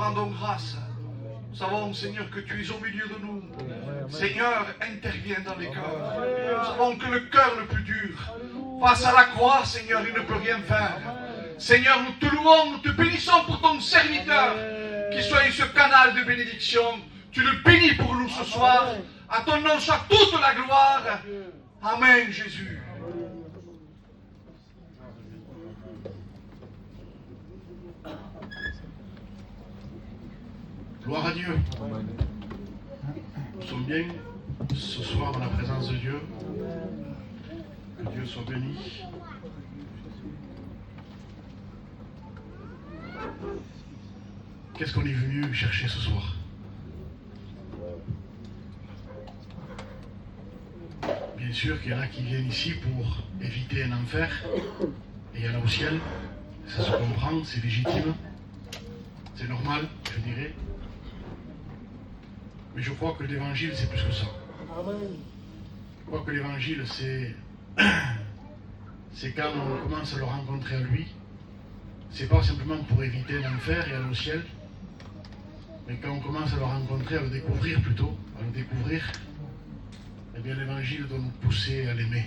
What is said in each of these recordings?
rendons grâce. Nous savons, Seigneur, que tu es au milieu de nous. Seigneur, interviens dans les cœurs. Nous savons que le cœur le plus dur, face à la croix, Seigneur, il ne peut rien faire. Seigneur, nous te louons, nous te bénissons pour ton serviteur, qu'il soit ce canal de bénédiction. Tu le bénis pour nous ce soir. À ton nom soit toute la gloire. Amen, Jésus. Gloire à Dieu. Nous sommes bien ce soir dans la présence de Dieu. Que Dieu soit béni. Qu'est-ce qu'on est venu chercher ce soir? Bien sûr qu'il y en a qui viennent ici pour éviter un enfer, et il y en a au ciel. Ça se comprend, c'est légitime, c'est normal, je dirais. Mais je crois que l'évangile, c'est plus que ça. Je crois que l'évangile, c'est quand on commence à le rencontrer à lui. C'est pas simplement pour éviter l'enfer et aller au ciel, mais quand on commence à le rencontrer, à le découvrir plutôt, à le découvrir, eh bien l'évangile doit nous pousser à l'aimer.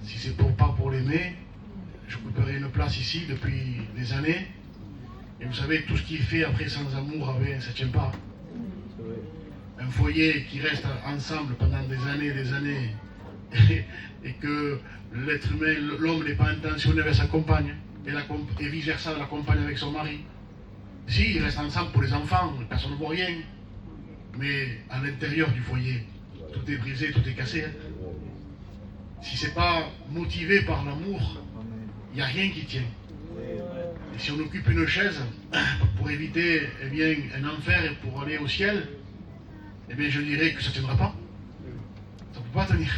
Si c'est pas pour l'aimer, je couperai une place ici depuis des années, et vous savez, tout ce qui est fait après sans amour, ça ne tient pas. Un foyer qui reste ensemble pendant des années, et que l'être humain, l'homme n'est pas intentionné avec sa compagne, et vice-versa, la compagne avec son mari. Si, ils restent ensemble pour les enfants, personne ne voit rien. Mais à l'intérieur du foyer, tout est brisé, tout est cassé. Si ce n'est pas motivé par l'amour, il n'y a rien qui tient. Et si on occupe une chaise pour éviter un enfer et pour aller au ciel, eh bien je dirais que ça ne tiendra pas. Ça ne peut pas tenir.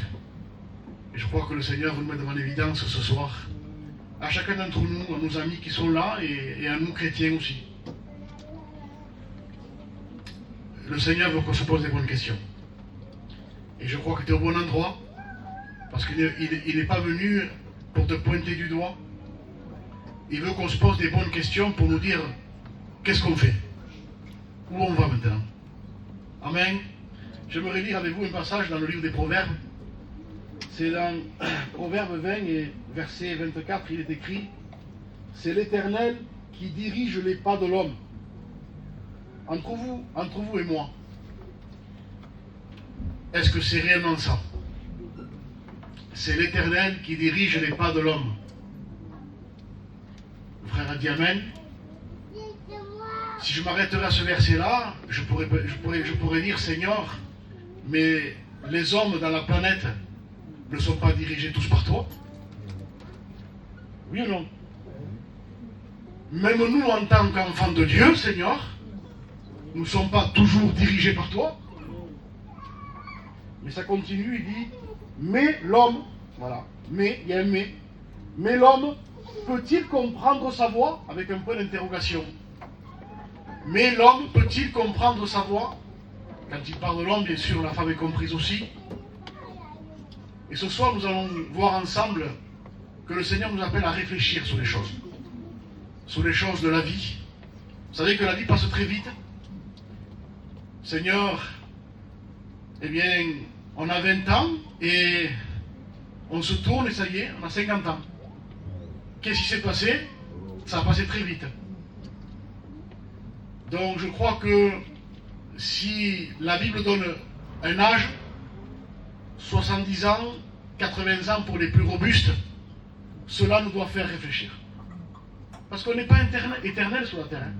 Et je crois que le Seigneur vous le met devant l'évidence ce soir, à chacun d'entre nous, à nos amis qui sont là et à nous chrétiens aussi. Le Seigneur veut qu'on se pose des bonnes questions. Et je crois que tu es au bon endroit, parce qu'il n'est pas venu pour te pointer du doigt. Il veut qu'on se pose des bonnes questions pour nous dire qu'est-ce qu'on fait, où on va maintenant. Amen. J'aimerais lire avec vous un passage dans le livre des Proverbes. C'est dans Proverbe 20 et verset 24, il est écrit « C'est l'Éternel qui dirige les pas de l'homme. » Entre vous et moi, est-ce que c'est réellement ça? C'est l'Éternel qui dirige les pas de l'homme. Le frère a dit Amen. Si je m'arrêterais à ce verset-là, je pourrais dire Seigneur, mais les hommes dans la planète ne sont pas dirigés tous par toi? Oui ou non? Même nous, en tant qu'enfants de Dieu, Seigneur, nous ne sommes pas toujours dirigés par toi. Mais ça continue, il dit, mais l'homme, voilà, mais, il y a un mais l'homme peut-il comprendre sa voix? Avec un point d'interrogation. Mais l'homme peut-il comprendre sa voix? Quand il parle de l'homme, bien sûr, la femme est comprise aussi. Et ce soir, nous allons voir ensemble que le Seigneur nous appelle à réfléchir sur les choses de la vie. Vous savez que la vie passe très vite. Seigneur, eh bien, on a 20 ans et on se tourne et ça y est, on a 50 ans. Qu'est-ce qui s'est passé? Ça a passé très vite. Donc je crois que si la Bible donne un âge, 70 ans, 80 ans pour les plus robustes, cela nous doit faire réfléchir. Parce qu'on n'est pas éternel sur la terre.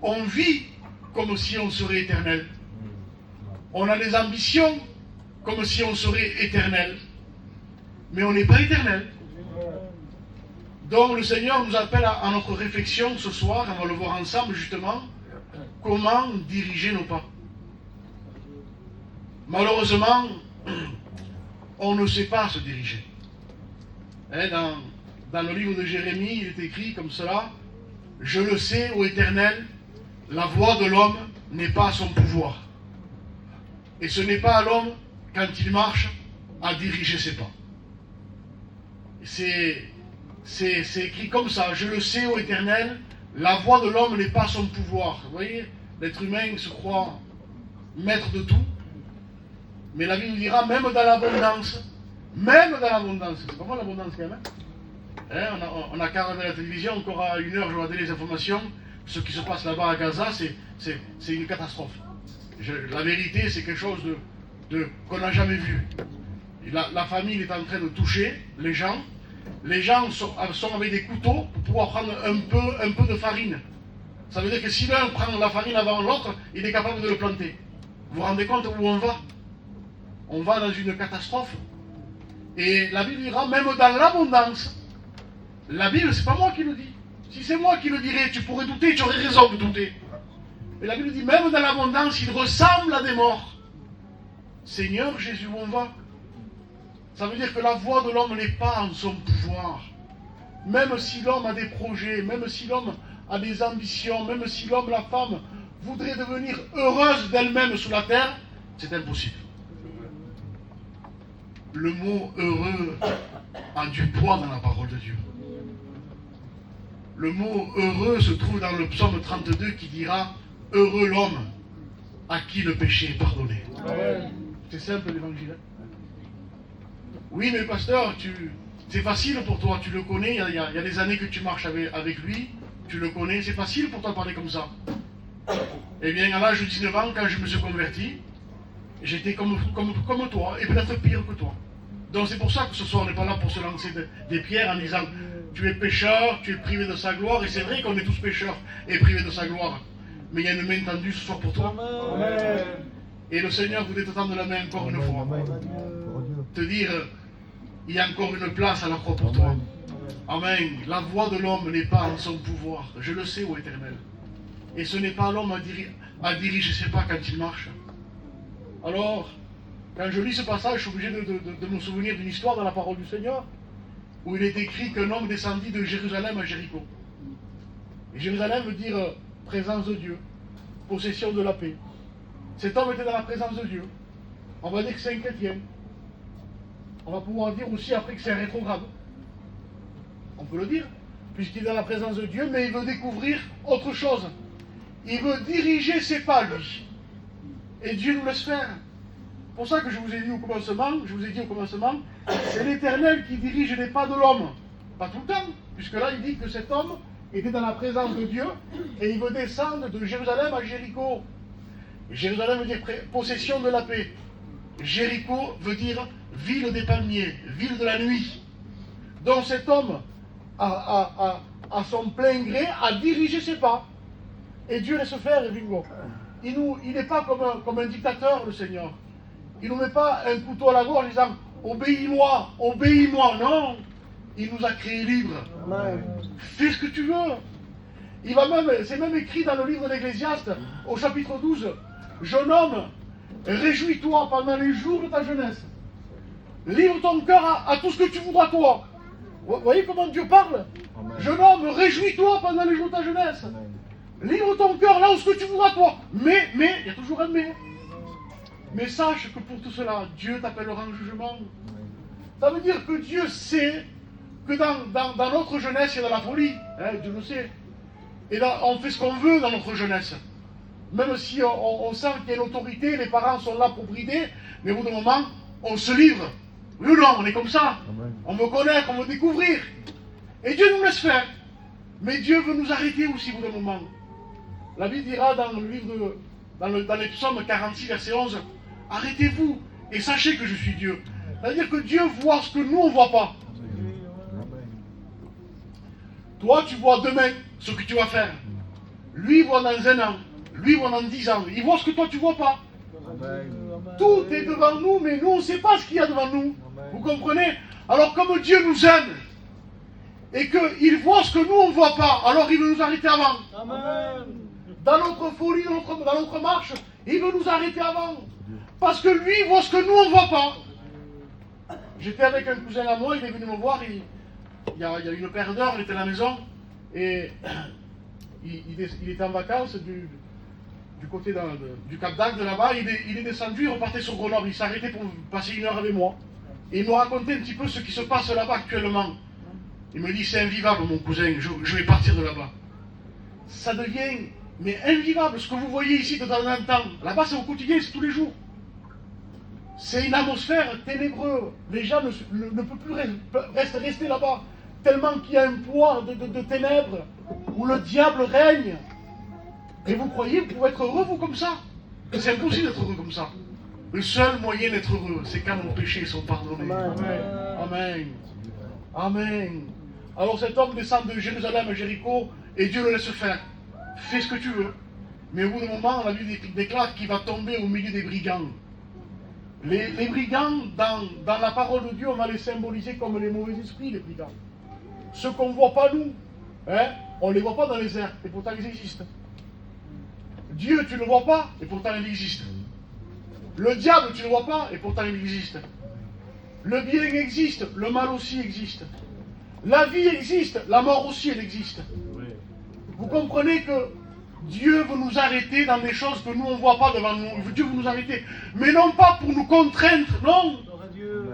On vit comme si on serait éternel. On a des ambitions comme si on serait éternel. Mais on n'est pas éternel. Donc le Seigneur nous appelle à notre réflexion ce soir, on va le voir ensemble justement, comment diriger nos pas. Malheureusement, on ne sait pas se diriger. Dans le livre de Jérémie, il est écrit comme cela, « Je le sais, ô Éternel, la voix de l'homme n'est pas à son pouvoir. Et ce n'est pas à l'homme, quand il marche, à diriger ses pas. » C'est écrit comme ça, « Je le sais, ô Éternel, La voix de l'homme n'est pas son pouvoir. Vous voyez, l'être humain se croit maître de tout. Mais la Bible dira, même dans l'abondance, c'est pas mal l'abondance quand même. Hein, on a qu'à regarder la télévision, encore à 1 heure, je regardais les informations. Ce qui se passe là-bas à Gaza, c'est une catastrophe. La vérité, c'est quelque chose qu'on n'a jamais vu. La famine est en train de toucher les gens. Les gens sont avec des couteaux pour pouvoir prendre un peu de farine. Ça veut dire que si l'un prend la farine avant l'autre, il est capable de le planter. Vous vous rendez compte où on va? On va dans une catastrophe. Et la Bible dira, même dans l'abondance, la Bible, c'est pas moi qui le dis. Si c'est moi qui le dirais, tu pourrais douter, tu aurais raison de douter. Mais la Bible dit, même dans l'abondance, il ressemble à des morts. Seigneur Jésus, où on va? Ça veut dire que la voix de l'homme n'est pas en son pouvoir. Même si l'homme a des projets, même si l'homme a des ambitions, même si l'homme, la femme, voudrait devenir heureuse d'elle-même sur la terre, c'est impossible. Le mot heureux a du poids dans la parole de Dieu. Le mot heureux se trouve dans le psaume 32 qui dira « Heureux l'homme à qui le péché est pardonné. » C'est simple l'évangile. Oui, mais pasteur, c'est facile pour toi, tu le connais, il y a des années que tu marches avec lui, tu le connais, c'est facile pour toi de parler comme ça. Eh bien, à l'âge de 19 ans, quand je me suis converti, j'étais comme toi, et peut-être pire que toi. Donc c'est pour ça que ce soir, on n'est pas là pour se lancer des pierres en disant « Tu es pécheur, tu es privé de sa gloire », et c'est vrai qu'on est tous pécheurs et privés de sa gloire. Mais il y a une main tendue ce soir pour toi. Amen. Et le Seigneur voudrait te tendre la main encore une fois. Te dire, il y a encore une place à la croix pour toi. Amen. La voix de l'homme n'est pas en son pouvoir. Je le sais, ô Éternel. Et ce n'est pas l'homme à diriger ses pas quand il marche. Alors, quand je lis ce passage, je suis obligé de me souvenir d'une histoire dans la parole du Seigneur, où il est écrit qu'un homme descendit de Jérusalem à Jéricho. Et Jérusalem veut dire présence de Dieu, possession de la paix. Cet homme était dans la présence de Dieu. On va dire que c'est un chrétien. On va pouvoir dire aussi après que c'est un rétrograde. On peut le dire, puisqu'il est dans la présence de Dieu, mais il veut découvrir autre chose. Il veut diriger ses pas, lui. Et Dieu nous laisse faire. C'est pour ça que je vous ai dit au commencement, c'est l'Éternel qui dirige les pas de l'homme. Pas tout le temps, puisque là il dit que cet homme était dans la présence de Dieu et il veut descendre de Jérusalem à Jéricho. Jérusalem veut dire possession de la paix. Jéricho veut dire ville des palmiers, ville de la nuit. Donc cet homme, à son plein gré, a dirigé ses pas. Et Dieu laisse faire, et bingo. Il n'est pas comme un dictateur, le Seigneur. Il ne nous met pas un couteau à la gorge en disant « Obéis-moi, obéis-moi ». Non, il nous a créés libres. Fais ce que tu veux. C'est même écrit dans le livre de l'Ecclésiaste, au chapitre 12. « Jeune homme, réjouis-toi pendant les jours de ta jeunesse. Livre ton cœur à tout ce que tu voudras toi. » Vous voyez comment Dieu parle? Amen. Jeune homme, réjouis-toi pendant les jours de ta jeunesse. Amen. Livre ton cœur là où ce que tu voudras toi. Mais, il y a toujours un mais. Mais sache que pour tout cela, Dieu t'appellera en jugement. Ça veut dire que Dieu sait que dans notre jeunesse, il y a de la folie. Hein, Dieu le sait. Et là, on fait ce qu'on veut dans notre jeunesse. Même si on sent qu'il y a une autorité, les parents sont là pour brider, mais au bout d'un moment, on se livre. Oui ou non, on est comme ça. Amen. On veut connaître, on veut découvrir. Et Dieu nous laisse faire. Mais Dieu veut nous arrêter aussi au bout d'un moment. La Bible dira dans le livre dans les psaumes 46, verset 11, « Arrêtez-vous et sachez que je suis Dieu. » C'est-à-dire que Dieu voit ce que nous, on ne voit pas. Toi, tu vois demain ce que tu vas faire. Lui voit dans 1 an. Lui voit dans 10 ans. Il voit ce que toi, tu ne vois pas. Tout est devant nous, mais nous, on ne sait pas ce qu'il y a devant nous. Vous comprenez? Alors, comme Dieu nous aime, et qu'il voit ce que nous, on ne voit pas, alors il veut nous arrêter avant. Amen. Dans notre folie, dans notre marche, il veut nous arrêter avant. Parce que lui, il voit ce que nous, on ne voit pas. J'étais avec un cousin à moi, il est venu me voir, il y a une paire d'heures, il était à la maison, et il était en vacances du côté du Cap d'Agde là-bas, il est descendu, il repartait sur Grenoble, il s'est arrêté pour passer 1 heure avec moi. Et il nous racontait un petit peu ce qui se passe là-bas actuellement. Il me dit, c'est invivable mon cousin, je vais partir de là-bas. ça devient mais invivable. Ce que vous voyez ici de temps en temps, là-bas c'est au quotidien, c'est tous les jours. C'est une atmosphère ténébreuse. Les gens ne peuvent plus rester là-bas, tellement qu'il y a un poids de ténèbres, où le diable règne. Et vous croyez, vous pouvez être heureux, vous, comme ça? C'est impossible d'être heureux comme ça. Le seul moyen d'être heureux, c'est quand nos péchés sont pardonnés. Amen. Amen. Amen. Alors cet homme descend de Jérusalem à Jéricho, et Dieu le laisse faire. Fais ce que tu veux. Mais au bout d'un moment, la Bible déclare qu'il va tomber au milieu des brigands. Les brigands, dans la parole de Dieu, on va les symboliser comme les mauvais esprits, les brigands. Ceux qu'on ne voit pas nous, hein, on ne les voit pas dans les airs, et pourtant ils existent. Dieu, tu ne le vois pas, et pourtant il existe. Le diable, tu ne le vois pas, et pourtant il existe. Le bien existe, le mal aussi existe. La vie existe, la mort aussi elle existe. Vous comprenez que Dieu veut nous arrêter dans des choses que nous on ne voit pas devant nous. Dieu veut nous arrêter, mais non pas pour nous contraindre, non.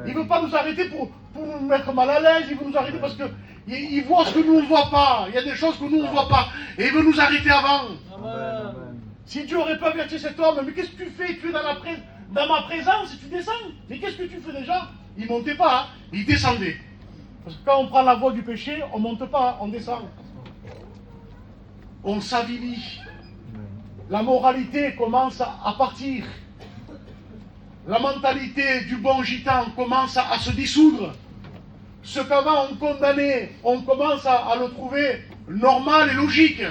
Il ne veut pas nous arrêter pour nous mettre mal à l'aise, il veut nous arrêter parce qu'il voit ce que nous on ne voit pas. Il y a des choses que nous on ne voit pas, et il veut nous arrêter avant. Amen. Si Dieu n'aurait pas averti cet homme, mais qu'est-ce que tu fais? Tu es dans ma présence et tu descends. Mais qu'est-ce que tu fais déjà? Il ne montait pas, hein, il descendait. Parce que quand on prend la voie du péché, on ne monte pas, on descend. On s'avilit. La moralité commence à partir. La mentalité du bon gitan commence à se dissoudre. Ce qu'avant on condamnait, on commence à le trouver normal et logique.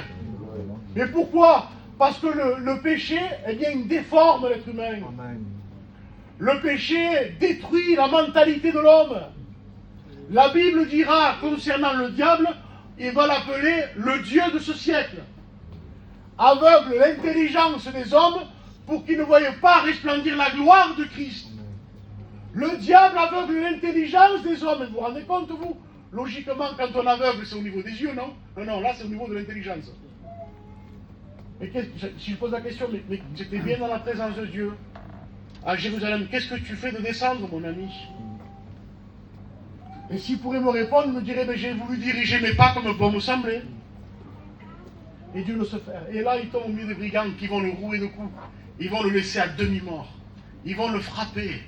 Mais pourquoi? Parce que le péché, eh bien, il déforme l'être humain. Amen. Le péché détruit la mentalité de l'homme. La Bible dira concernant le diable, il va l'appeler le Dieu de ce siècle. Aveugle l'intelligence des hommes pour qu'ils ne voient pas resplendir la gloire de Christ. Le diable aveugle l'intelligence des hommes. Vous vous rendez compte, vous? Logiquement, quand on aveugle, c'est au niveau des yeux, non? Non, là, c'est au niveau de l'intelligence. Et si je pose la question, mais j'étais bien dans la présence de Dieu, à Jérusalem, qu'est-ce que tu fais de descendre, mon ami? Et s'il pourrait me répondre, il me dirait, j'ai voulu diriger mes pas comme bon me semblait. Et Dieu le sait faire. Et là, il tombe au milieu des brigands qui vont le rouer de coups. Ils vont le laisser à demi-mort. Ils vont le frapper.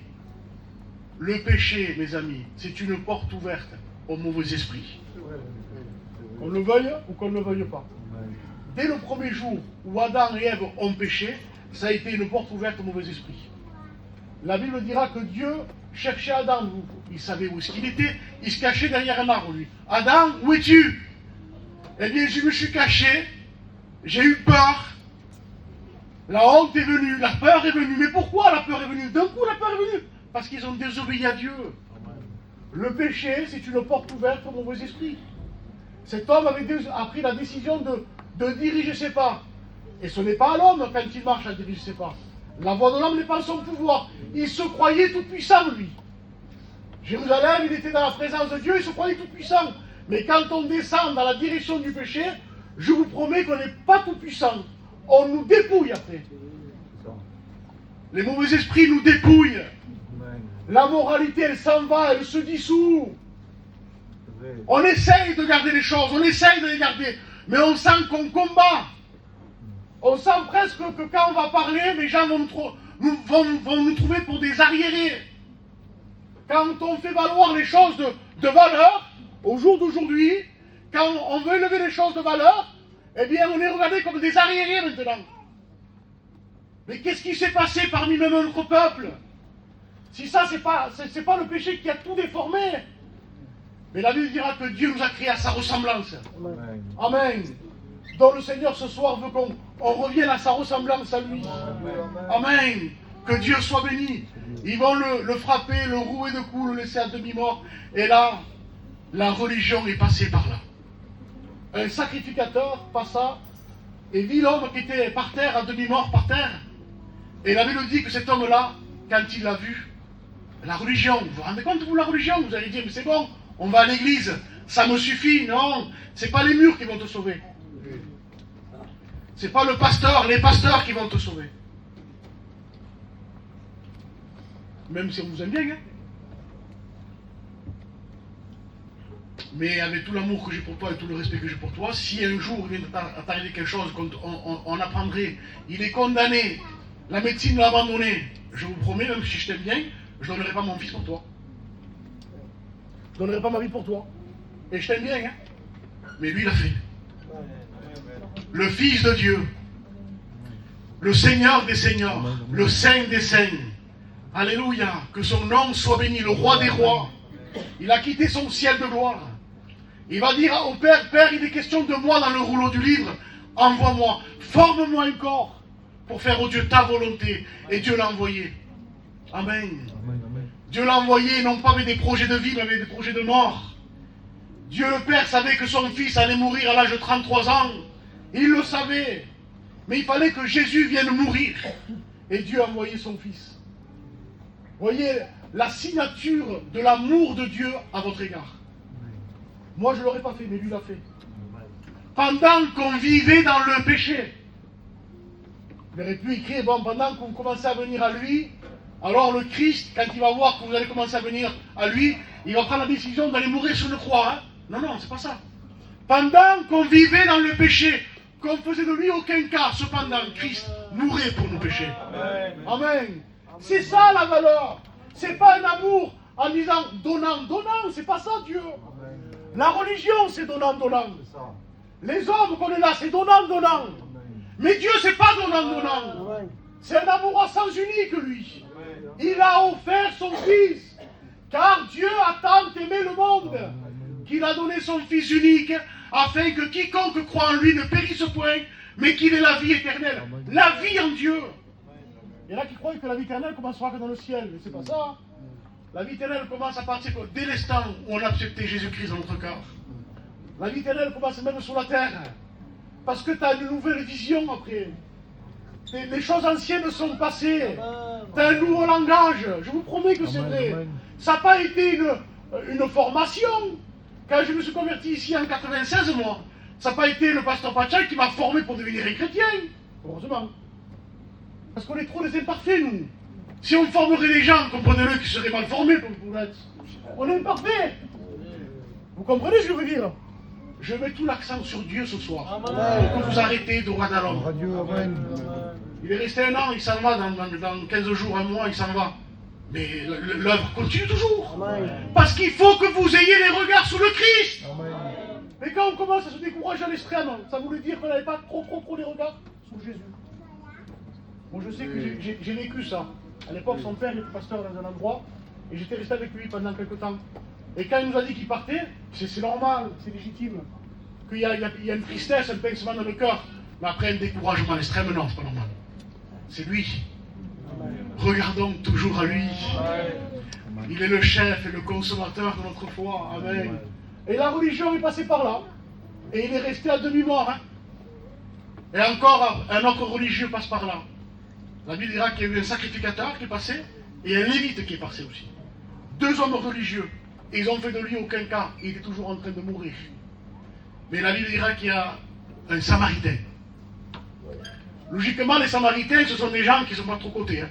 Le péché, mes amis, c'est une porte ouverte aux mauvais esprits. Qu'on le veuille ou qu'on ne le veuille pas. Dès le premier jour où Adam et Ève ont péché, ça a été une porte ouverte aux mauvais esprits. La Bible dira que Dieu cherchait Adam. Il savait où est-ce qu'il était. Il se cachait derrière un arbre, lui. Adam, où es-tu? Eh bien, je me suis caché. J'ai eu peur. La honte est venue. La peur est venue. Mais pourquoi la peur est venue? D'un coup, la peur est venue. Parce qu'ils ont désobéi à Dieu. Le péché, c'est une porte ouverte aux mauvais esprits. Cet homme a pris la décision de diriger ses pas. Et ce n'est pas à l'homme, quand il marche, à diriger ses pas. La voix de l'homme n'est pas son pouvoir. Il se croyait tout puissant, lui. Jérusalem, il était dans la présence de Dieu, il se croyait tout puissant. Mais quand on descend dans la direction du péché, je vous promets qu'on n'est pas tout puissant. On nous dépouille après. Les mauvais esprits nous dépouillent. La moralité, elle s'en va, elle se dissout. On essaye de garder les choses, on essaye de les garder, mais on sent qu'on combat. On sent presque que quand on va parler, les gens vont nous trouver pour des arriérés. Quand on fait valoir les choses de valeur, au jour d'aujourd'hui, quand on veut élever les choses de valeur, eh bien on est regardé comme des arriérés maintenant. Mais qu'est-ce qui s'est passé parmi même notre peuple? Si ça, c'est pas le péché qui a tout déformé. Mais la Bible dira que Dieu nous a créés à sa ressemblance. Amen. Amen. Donc le Seigneur ce soir veut qu'on revienne à sa ressemblance à lui. Amen. Que Dieu soit béni. Ils vont le frapper, le rouer de coups, le laisser à demi-mort. Et là, la religion est passée par là. Un sacrificateur passa et vit l'homme qui était par terre, à demi-mort par terre. Et la Bible dit que cet homme-là, quand il l'a vu, la religion, vous vous rendez compte, vous, la religion, vous allez dire, mais c'est bon, on va à l'église, ça me suffit. Non, c'est pas les murs qui vont te sauver. C'est pas le pasteur, les pasteurs qui vont te sauver. Même si on vous aime bien, hein. Mais avec tout l'amour que j'ai pour toi et tout le respect que j'ai pour toi, si un jour il vient à t'arriver quelque chose qu'on apprendrait, il est condamné, la médecine l'a abandonné, je vous promets, même si je t'aime bien, je ne donnerai pas mon fils pour toi. Je ne donnerai pas ma vie pour toi. Et je t'aime bien, hein. Mais lui, il a fait. Le Fils de Dieu, le Seigneur des Seigneurs, le Saint des Saints. Alléluia, que son nom soit béni, le Roi des Rois. Il a quitté son ciel de gloire. Il va dire au Père, Père, il est question de moi dans le rouleau du livre. Envoie-moi, forme-moi un corps pour faire, oh Dieu, ta volonté. Et Dieu l'a envoyé. Amen. Dieu l'a envoyé non pas avec des projets de vie, mais avec des projets de mort. Dieu le Père savait que son fils allait mourir à l'âge de 33 ans. Il le savait. Mais il fallait que Jésus vienne mourir. Et Dieu a envoyé son fils. Voyez la signature de l'amour de Dieu à votre égard. Moi, je ne l'aurais pas fait, mais lui l'a fait. Pendant qu'on vivait dans le péché. Il aurait pu écrire, bon, pendant que vous commencez à venir à lui, alors le Christ, quand il va voir que vous allez commencer à venir à lui, il va prendre la décision d'aller mourir sur une croix. Hein? Non, non, c'est pas ça. Pendant qu'on vivait dans le péché, qu'on faisait de lui aucun cas, cependant, Christ mourait pour nos péchés. Amen. Amen. C'est ça la valeur. C'est pas un amour en disant donnant, donnant, c'est pas ça Dieu. La religion, c'est donnant, donnant. Les hommes qu'on est là, c'est donnant, donnant. Mais Dieu, c'est pas donnant, donnant. C'est un amour à sens unique, lui. Il a offert son Fils. Car Dieu a tant aimé le monde qu'il a donné son Fils unique afin que quiconque croit en lui ne périsse point, mais qu'il ait la vie éternelle. La vie en Dieu. Il y en a qui croient que la vie éternelle commencera que dans le ciel, mais c'est pas ça. La vie éternelle commence à partir dès l'instant où on a accepté Jésus-Christ dans notre cœur. La vie éternelle commence même sur la terre. Parce que tu as une nouvelle vision après. Les choses anciennes sont passées. Tu as un nouveau langage. Je vous promets que c'est vrai. Ça n'a pas été une formation. Quand je me suis converti ici en 96, moi, ça n'a pas été le pasteur Pachal qui m'a formé pour devenir un chrétien. Heureusement. Parce qu'on est trop des imparfaits, nous. Si on formerait les gens, comprenez-le, qui seraient mal formés pour l'être. On est imparfaits. Vous comprenez ce que je veux dire? Je mets tout l'accent sur Dieu ce soir. Pour que vous arrêtez de droit à l'homme. Il est resté un an, il s'en va, dans 15 jours, un mois, il s'en va. Mais l'œuvre continue toujours. Amen. Parce qu'il faut que vous ayez les regards sur le Christ. Amen. Mais quand on commence à se décourager à l'extrême, ça voulait dire qu'on n'avait pas trop les regards sur Jésus. Bon, je sais que j'ai vécu ça. À l'époque, son père était pasteur dans un endroit, et j'étais resté avec lui pendant quelques temps. Et quand il nous a dit qu'il partait, c'est normal, c'est légitime. Qu'il y a une tristesse, un pincement dans le cœur. Mais après un découragement à l'extrême, non, c'est pas normal. C'est lui. Regardons toujours à lui. Il est le chef et le consommateur de notre foi. Amen. Et la religion est passée par là. Et il est resté à demi-mort. Hein. Et encore un autre religieux passe par là. La Bible dira qu'il y a eu un sacrificateur qui est passé et un lévite qui est passé aussi. Deux hommes religieux. Et ils ont fait de lui aucun cas. Il est toujours en train de mourir. Mais la Bible dira qu'il y a un samaritain. Logiquement, les samaritains, ce sont des gens qui ne sont pas trop cotés. Hein.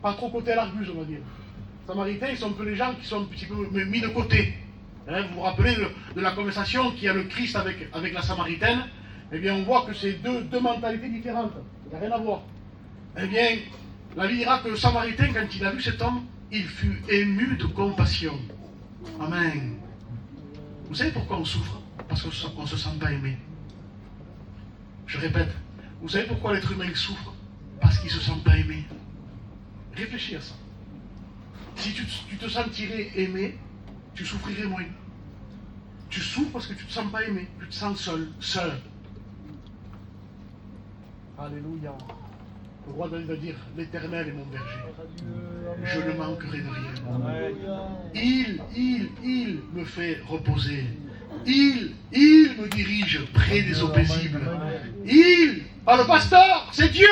Pas trop cotés à l'arbuse, on va dire. Les samaritains, ils sont un peu les gens qui sont un petit peu mis de côté. Hein, vous vous rappelez de la conversation qu'il y a le Christ avec la samaritaine. Eh bien, on voit que c'est deux mentalités différentes. Il n'y a rien à voir. Eh bien, la Bible dira que le samaritain, quand il a vu cet homme, il fut ému de compassion. Amen. Vous savez pourquoi on souffre? Parce qu'on ne se sent pas aimé. Je répète. Vous savez pourquoi l'être humain souffre? Parce qu'il ne se sent pas aimé. Réfléchis à ça. Si tu te sentirais aimé, tu souffrirais moins. Tu souffres parce que tu ne te sens pas aimé. Tu te sens seul. Alléluia. Le roi David va dire, l'Éternel est mon berger. Je ne manquerai de rien. Il me fait reposer. Il me dirige près des eaux paisibles. Pas le pasteur, c'est Dieu.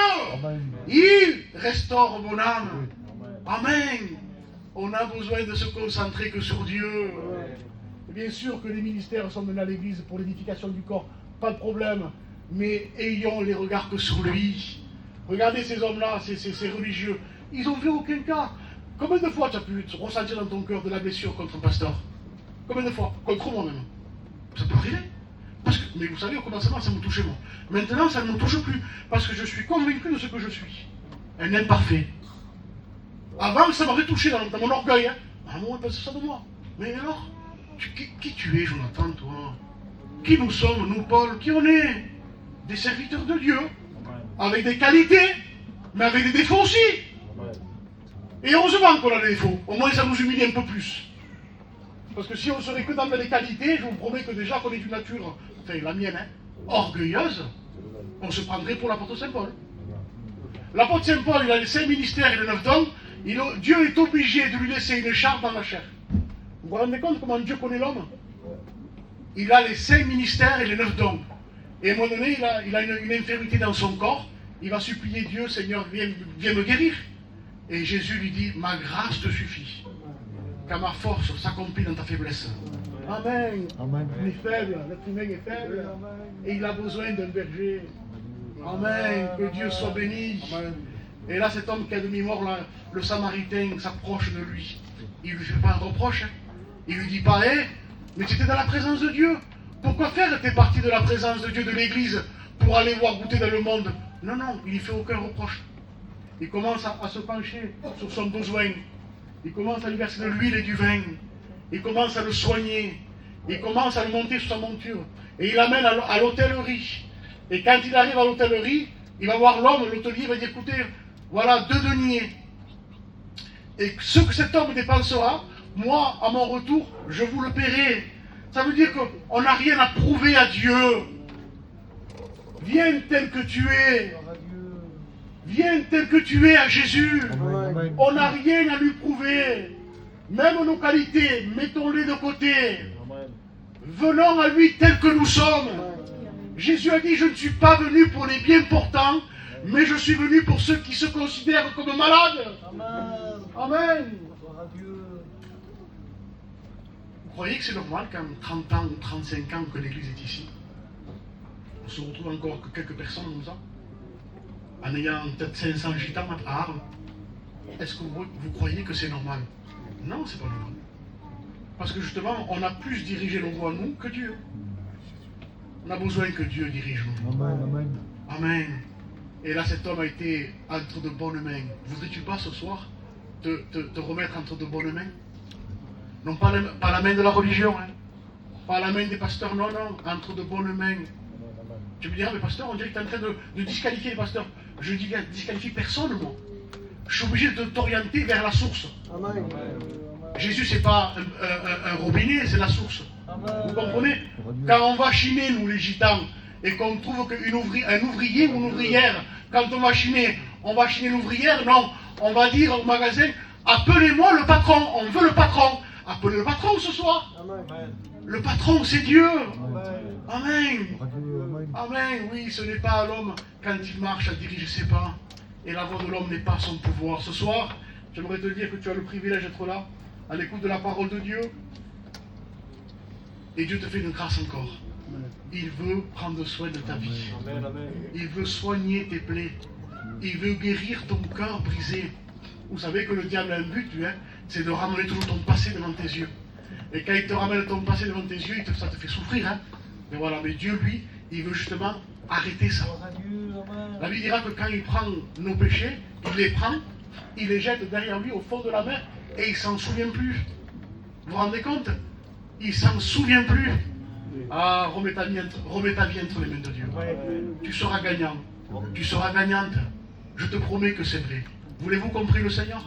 Il restaure mon âme. Amen. On a besoin de se concentrer que sur Dieu. Bien sûr que les ministères sont menés à l'église pour l'édification du corps, pas de problème. Mais ayons les regards que sur lui. Regardez ces hommes-là, ces religieux. Ils n'ont fait aucun cas. Combien de fois tu as pu ressentir dans ton cœur de la blessure contre un pasteur? Combien de fois? Contre moi-même. Ça peut arriver. Parce que, mais vous savez, au commencement, ça me touchait moi. Maintenant, ça ne me touche plus. Parce que je suis convaincu de ce que je suis. Un imparfait. Avant, ça m'aurait touché dans mon orgueil. Hein. Ah, moi, on pense ça de moi. Mais alors, qui tu es, Jonathan, toi? Qui nous sommes, nous, Paul? Qui on est? Des serviteurs de Dieu. Avec des qualités, mais avec des défauts aussi. Et heureusement qu'on a des défauts. Au moins, ça nous humilie un peu plus. Parce que si on serait que dans les qualités, je vous promets que déjà qu'on est d'une nature, enfin la mienne, hein, orgueilleuse, on se prendrait pour l'apôtre Saint Paul. L'apôtre Saint Paul, il a les 5 ministères et les 9 dons. Dieu est obligé de lui laisser une écharpe dans la chair. Vous vous rendez compte comment Dieu connaît l'homme? Il a les 5 ministères et les 9 dons. Et à un moment donné, il a une infirmité dans son corps. Il va supplier Dieu, Seigneur, viens me guérir. Et Jésus lui dit, ma grâce te suffit. Car ma force s'accomplit dans ta faiblesse. Amen. Amen. Il est faible, l'être humain est faible. Et il a besoin d'un berger. Amen. Que Dieu soit béni. Amen. Et là, cet homme qui a demi-mort, le Samaritain, s'approche de lui. Il ne lui fait pas un reproche. Hein. Il lui dit pas, hé, mais tu étais dans la présence de Dieu. Pourquoi faire tes parties de la présence de Dieu, de l'Église, pour aller voir goûter dans le monde? Non, non, il ne fait aucun reproche. Il commence à se pencher sur son besoin. Il commence à lui verser de l'huile et du vin. Il commence à le soigner. Il commence à le monter sur sa monture. Et il l'amène à l'hôtellerie. Et quand il arrive à l'hôtellerie, il va voir l'homme, l'hôtelier va dire, écoutez, voilà 2 deniers. Et ce que cet homme dépensera, moi, à mon retour, je vous le paierai. Ça veut dire qu'on n'a rien à prouver à Dieu. Viens tel que tu es. Viens tel que tu es à Jésus. Amen. On n'a rien à lui prouver. Même nos qualités, mettons-les de côté. Amen. Venons à lui tel que nous sommes. Amen. Jésus a dit, je ne suis pas venu pour les bien portants, mais je suis venu pour ceux qui se considèrent comme malades. Amen. Amen. Vous croyez que c'est normal qu'en 30 ans ou 35 ans que l'Église est ici, on se retrouve encore que quelques personnes comme ça, en ayant peut-être 500 gitans à Arles? Est-ce que vous croyez que c'est normal? Non, c'est pas normal. Parce que justement, on a plus dirigé nos voies nous que Dieu. On a besoin que Dieu dirige nos voies. Amen, amen. Amen. Et là, cet homme a été entre de bonnes mains. Voudrais-tu pas ce soir te remettre entre de bonnes mains? Non, pas la main de la religion, hein. Pas la main des pasteurs, non, non, entre de bonnes mains. Tu me diras, mais pasteur, on dirait que tu es en train de disqualifier les pasteurs. Je dis, disqualifie personne, moi. Je suis obligé de t'orienter vers la source. Amen. Jésus, c'est pas un robinet, c'est la source. Amen. Vous comprenez? Quand on va chiner, nous les gitans, et qu'on trouve qu'un ouvrier ou une ouvrière, quand on va chiner l'ouvrière, non, on va dire au magasin, appelez-moi le patron, on veut le patron. Appelez le patron ce soir. Amen. Le patron, c'est Dieu. Amen. Amen. Amen. Oui, ce n'est pas à l'homme, quand il marche, à diriger ses pas. Et la voix de l'homme n'est pas son pouvoir. Ce soir, j'aimerais te dire que tu as le privilège d'être là, à l'écoute de la parole de Dieu. Et Dieu te fait une grâce encore. Il veut prendre soin de ta vie. Il veut soigner tes plaies. Il veut guérir ton cœur brisé. Vous savez que le diable a un but, hein, c'est de ramener toujours ton passé devant tes yeux. Et quand il te ramène ton passé devant tes yeux, ça te fait souffrir. Hein. Mais voilà, mais Dieu, lui, il veut justement arrêter ça. La Bible dira que quand il prend nos péchés, il les prend, il les jette derrière lui au fond de la mer et il ne s'en souvient plus. Vous vous rendez compte? Il ne s'en souvient plus. Ah, remets ta vie entre les mains de Dieu. Tu seras gagnant. Tu seras gagnante. Je te promets que c'est vrai. Voulez-vous comprendre le Seigneur?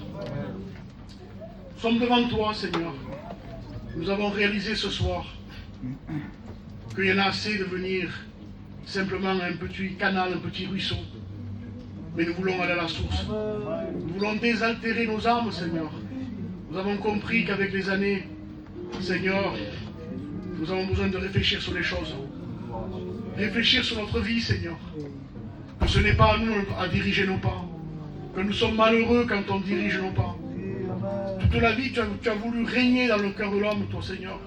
Nous sommes devant toi, Seigneur. Nous avons réalisé ce soir qu'il y en a assez de venir simplement un petit canal, un petit ruisseau. Mais nous voulons aller à la source. Nous voulons désaltérer nos âmes, Seigneur. Nous avons compris qu'avec les années, Seigneur, nous avons besoin de réfléchir sur les choses. Réfléchir sur notre vie, Seigneur. Que ce n'est pas à nous à diriger nos pas. Que nous sommes malheureux quand on dirige nos pas. Toute la vie, tu as voulu régner dans le cœur de l'homme, toi, Seigneur.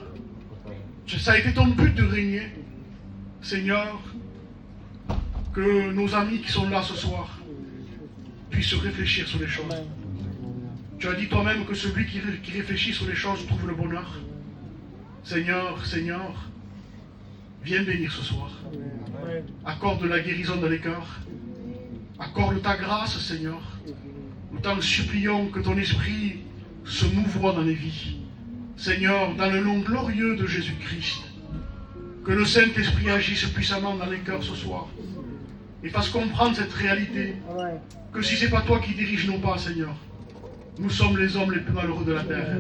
Ça a été ton but de régner. Seigneur, que nos amis qui sont là ce soir puissent réfléchir sur les choses. Tu as dit toi-même que celui qui réfléchit sur les choses trouve le bonheur. Seigneur, Seigneur, viens bénir ce soir. Accorde la guérison de l'écart. Accorde ta grâce, Seigneur. Nous t'en supplions que ton esprit se mouvoie dans les vies. Seigneur, dans le nom glorieux de Jésus-Christ, que le Saint-Esprit agisse puissamment dans les cœurs ce soir et fasse comprendre cette réalité, que si ce n'est pas toi qui diriges nos pas, Seigneur, nous sommes les hommes les plus malheureux de la terre.